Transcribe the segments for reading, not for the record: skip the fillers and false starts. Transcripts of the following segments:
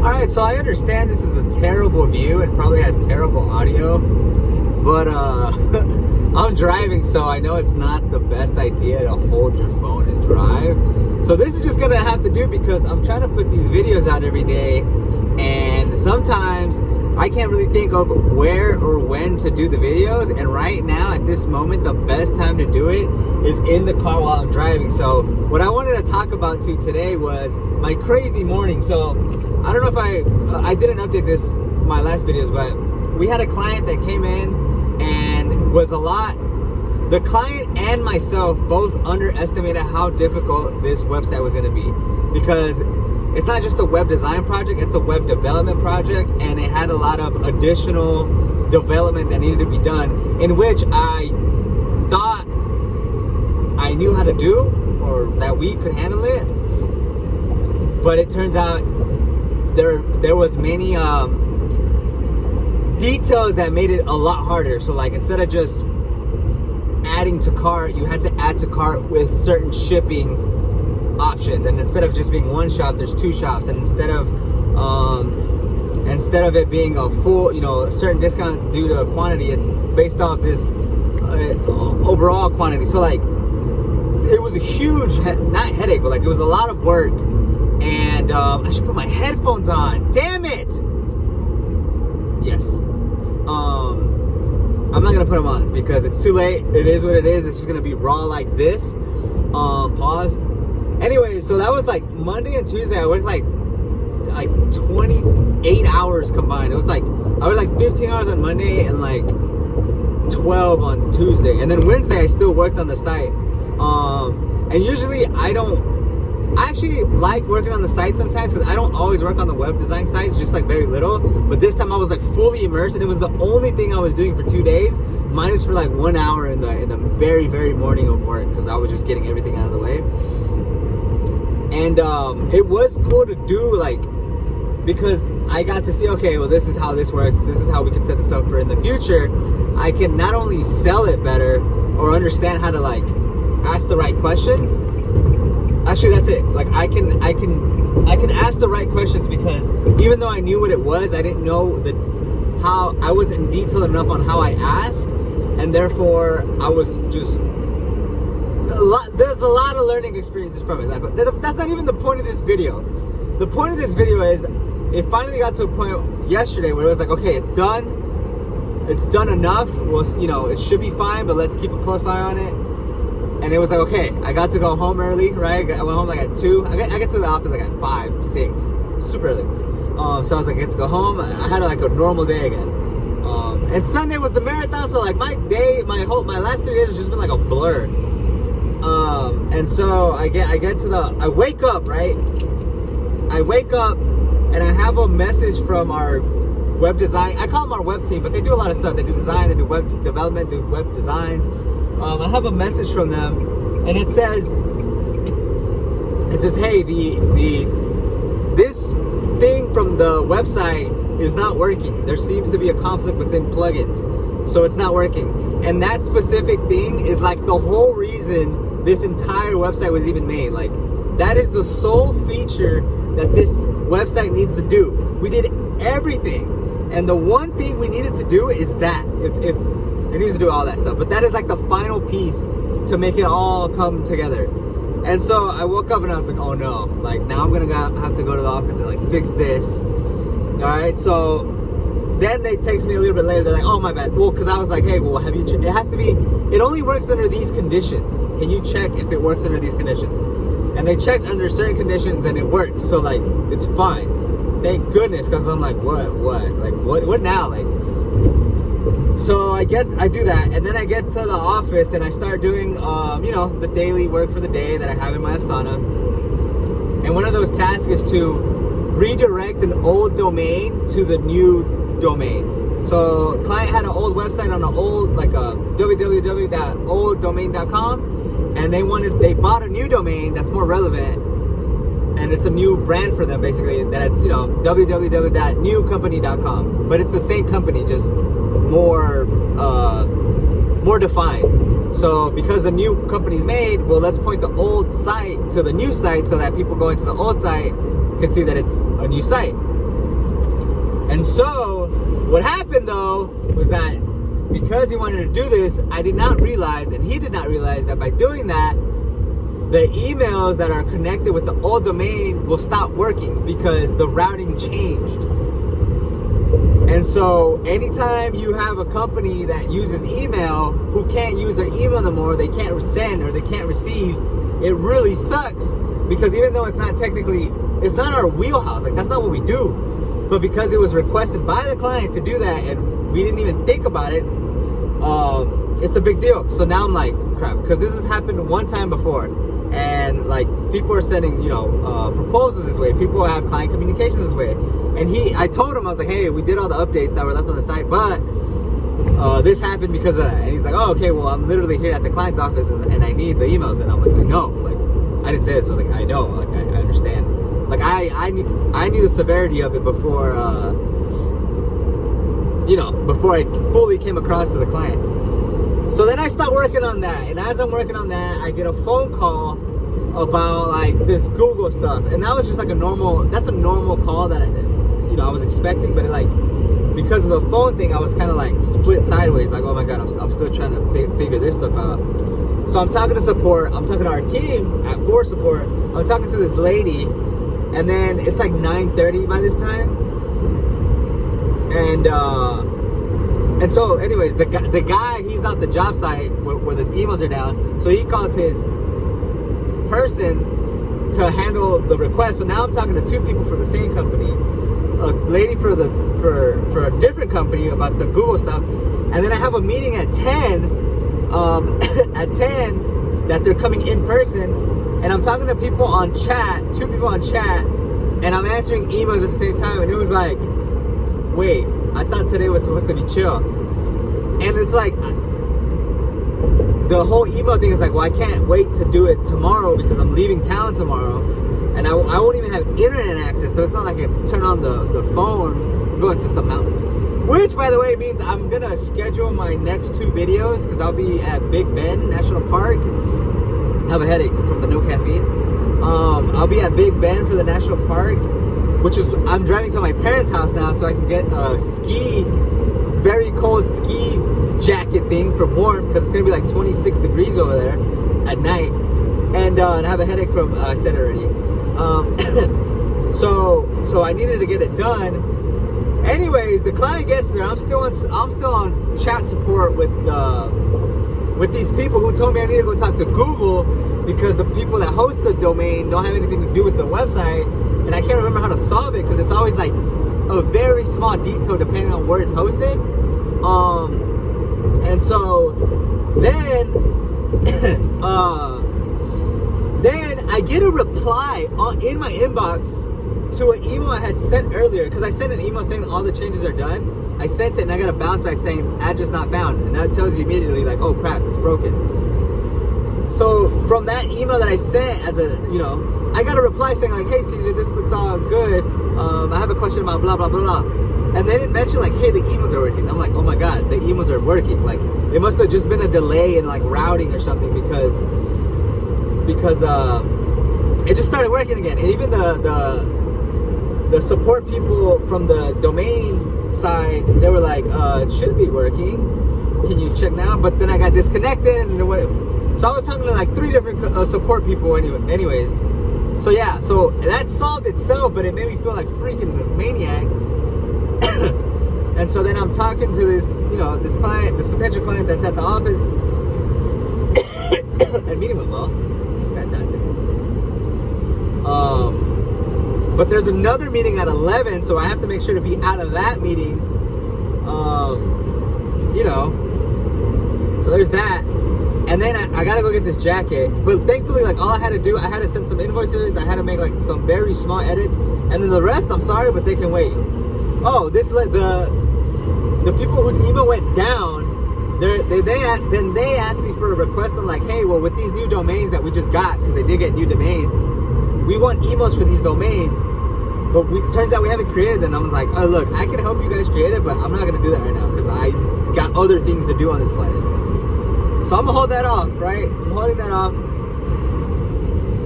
Alright, so I understand this is a terrible view and probably has terrible audio, but I'm driving, so I know it's not the best idea to hold your phone and drive. So this is just gonna have to do because I'm trying to put these videos out every day, and sometimes I can't really think of where or when to do the videos, and right now at this moment the best time to do it is in the car while I'm driving. So what I wanted to talk about today was my crazy morning. So I don't know if I didn't update this in my last videos, but we had a client that came in and was the client and myself both underestimated how difficult this website was going to be, because it's not just a web design project, it's a web development project, and it had a lot of additional development that needed to be done, in which I thought I knew how to do, or that we could handle it. But it turns out there was many details that made it a lot harder. So like, instead of just adding to cart, you had to add to cart with certain shipping options, and instead of just being one shop, there's two shops, and instead of it being a full, a certain discount due to a quantity, it's based off this overall quantity. So like, it was a huge not headache, but like, it was a lot of work. And I should put my headphones on, damn it. Yes. I'm not gonna put them on because it's too late. It is what it is. It's just gonna be raw like this. Pause. Anyway, so that was like Monday and Tuesday. I worked like 28 hours combined. It was like, I worked like 15 hours on Monday and like 12 on Tuesday. And then Wednesday I still worked on the site. And usually I actually like working on the site sometimes, because I don't always work on the web design sites, just like very little. But this time I was like fully immersed, and it was the only thing I was doing for 2 days, minus for like 1 hour in the very, very morning of work, because I was just getting everything out of the way. And it was cool to do, like, because I got to see, okay, well, this is how this works, this is how we can set this up for in the future. I can not only sell it better or understand how to like ask the right questions. Actually, that's it. Like, I can ask the right questions, because even though I knew what it was, I didn't know how I wasn't detailed enough on how I asked, and therefore I was just there's a lot of learning experiences from it. But that's not even the point of this video. The point of this video is, it finally got to a point yesterday where it was like, okay, it's done. It's done enough. Well, it should be fine, but let's keep a close eye on it. And it was like, okay, I got to go home early, right? I went home like at 2. I get to the office like at 5, 6, super early. So I was like, I get to go home. I had like a normal day again. And Sunday was the marathon, so like my last 3 days has just been like a blur. And so I wake up, right? I wake up and I have a message from our web design. I call them our web team, but they do a lot of stuff. They do design, they do web development, do web design. I have a message from them, and it says, hey, this thing from the website is not working. There seems to be a conflict within plugins, so it's not working. And that specific thing is like the whole reason this entire website was even made. Like, that is the sole feature that this website needs to do. We did everything, and the one thing we needed to do is that. If it needs to do all that stuff, but that is like the final piece to make it all come together. And so I woke up and I was like, oh no, like, now I'm gonna have to go to the office and like fix this. All right, so then they text me a little bit later. They're like, oh, my bad. Well, because I was like, hey, well, have you it has to be, it only works under these conditions. Can you check if it works under these conditions? And they checked under certain conditions and it worked. So like, it's fine. Thank goodness, because I'm like, what? Like, what now? Like, so I do that, and then I get to the office and I start doing, the daily work for the day that I have in my Asana. And one of those tasks is to redirect an old domain to the new domain. So client had an old website on an old, like a www.olddomain.com, and they bought a new domain that's more relevant, and it's a new brand for them, basically, that it's, www.newcompany.com, but it's the same company, just more defined. So because the new company's made, well, let's point the old site to the new site so that people going to the old site can see that it's a new site. And so what happened though was that because he wanted to do this, I did not realize, and he did not realize, that by doing that, the emails that are connected with the old domain will stop working because the routing changed. And so anytime you have a company that uses email who can't use their email no more, they can't send or they can't receive, it really sucks, because even though it's not technically, it's not our wheelhouse, like that's not what we do, but because it was requested by the client to do that and we didn't even think about it, it's a big deal. So now I'm like, crap, because this has happened one time before, and like people are sending, you know, proposals this way, people have client communications this way, and I told him, I was like, hey, we did all the updates that were left on the site, but this happened because of that. And he's like, oh, okay, well, I'm literally here at the client's office and I need the emails. And I'm like, I know, like, I didn't say this, so like, I know, like, I understand. Like, I knew the severity of it before, you know, before I fully came across to the client. So then I start working on that, and as I'm working on that, I get a phone call about like this Google stuff, and that was just like that's a normal call that I was expecting, but it, like, because of the phone thing, I was kind of like split sideways, like, oh my god, I'm still trying to figure this stuff out. So I'm talking to support, I'm talking to our team at For Support, I'm talking to this lady, and then it's like 9:30 by this time, and so anyways, the guy, he's at the job site where the emails are down, so he calls his person to handle the request. So now I'm talking to two people for the same company, a lady for a different company about the Google stuff, and then I have a meeting at 10 at 10 that they're coming in person, and I'm talking to people on chat, two people on chat, and I'm answering emails at the same time, and it was like, wait, I thought today was supposed to be chill. And it's like, the whole email thing is like, well, I can't wait to do it tomorrow because I'm leaving town tomorrow, and I won't even have internet access, so it's not like I can turn on the phone, go into some mountains. Which, by the way, means I'm gonna schedule my next two videos, because I'll be at Big Bend National Park. I have a headache from the no caffeine. I'll be at Big Bend for the National Park, which is, I'm driving to my parents' house now so I can get a very cold ski jacket thing for warmth, because it's gonna be like 26 degrees over there at night, and I have a headache from, I said it already. So I needed to get it done. Anyways, the client gets there. I'm still on chat support with these people who told me I need to go talk to Google because the people that host the domain don't have anything to do with the website, and I can't remember how to solve it because it's always like a very small detail depending on where it's hosted. And so then I get a reply in my inbox to an email I had sent earlier, because I sent an email saying all the changes are done. I sent it and I got a bounce back saying address not found, and that tells you immediately like, oh crap, it's broken. So from that email that I sent, I got a reply saying like, hey Caesar, this looks all good. I have a question about blah blah blah, and then it mentioned like, hey, the emails are working. I'm like, oh my god, the emails are working. Like, it must have just been a delay in like routing or something, because it just started working again. And even the support people from the domain side, they were like, it should be working, can you check now? But then I got disconnected, and so I was talking to like 3 different support people anyways. So yeah, so that solved itself, but it made me feel like freaking maniac. And so then I'm talking to this potential client that's at the office, and meeting went well, fantastic. But there's another meeting at 11, so I have to make sure to be out of that meeting. So there's that. And then I gotta go get this jacket. But thankfully, like, all I had to do, I had to send some invoices, I had to make like some very small edits, and then the rest, I'm sorry, but they can wait. Oh, the people whose email went down, they asked me for a request on like, hey, well, with these new domains that we just got, because they did get new domains, we want emails for these domains, but turns out we haven't created them. I was like, oh look, I can help you guys create it, but I'm not gonna do that right now because I got other things to do on this planet. So I'm gonna hold that off, right? I'm holding that off.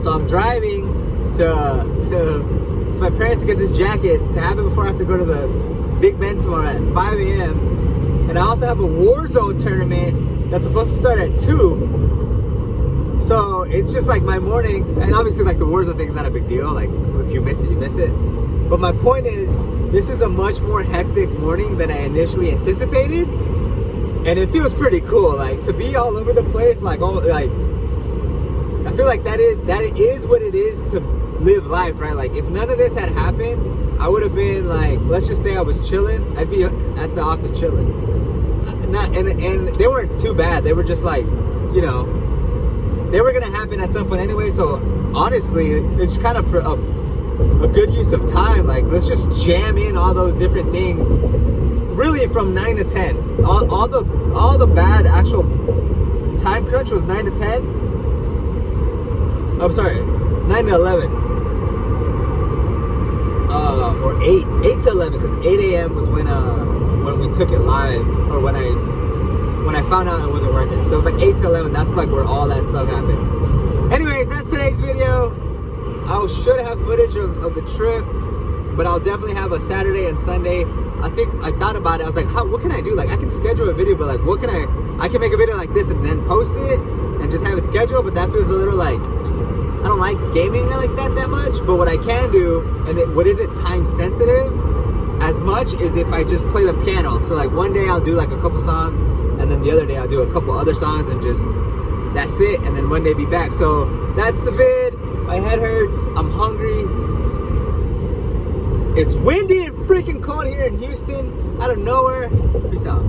So I'm driving to my parents to get this jacket to have it before I have to go to Big Ben tomorrow at 5 a.m. And I also have a Warzone tournament that's supposed to start at 2. So it's just like my morning, and obviously like the Warzone thing is not a big deal. Like if you miss it, you miss it. But my point is, this is a much more hectic morning than I initially anticipated. And it feels pretty cool, like to be all over the place, like I feel like that is what it is to live life, right? Like if none of this had happened, I would have been like, let's just say I was chilling, I'd be at the office chilling. And they weren't too bad. They were just like, you know, they were gonna happen at some point anyway. So honestly, it's kind of a good use of time. Like let's just jam in all those different things. Really from 9 to 10. All the bad actual time crunch was 9 to 10. I'm sorry, 9 to 11. Or 8 to 11, because 8 a.m. was when we took it live, or when I found out it wasn't working. So it was like 8 to 11. That's like where all that stuff happened. Anyways, that's today's video. I should have footage of the trip, but I'll definitely have a Saturday and Sunday. I think I thought about it. I was like, what can I do? Like I can schedule a video, but like what can I can make a video like this and then post it and just have it scheduled, but that feels a little like, I don't like gaming like that much. But what I can do, and what isn't time sensitive as much, is if I just play the piano. So like one day I'll do like a couple songs, and then the other day I'll do a couple other songs, and just that's it, and then one day be back. So that's the vid. My head hurts, I'm hungry. It's windy and freaking cold here in Houston, out of nowhere. Peace out.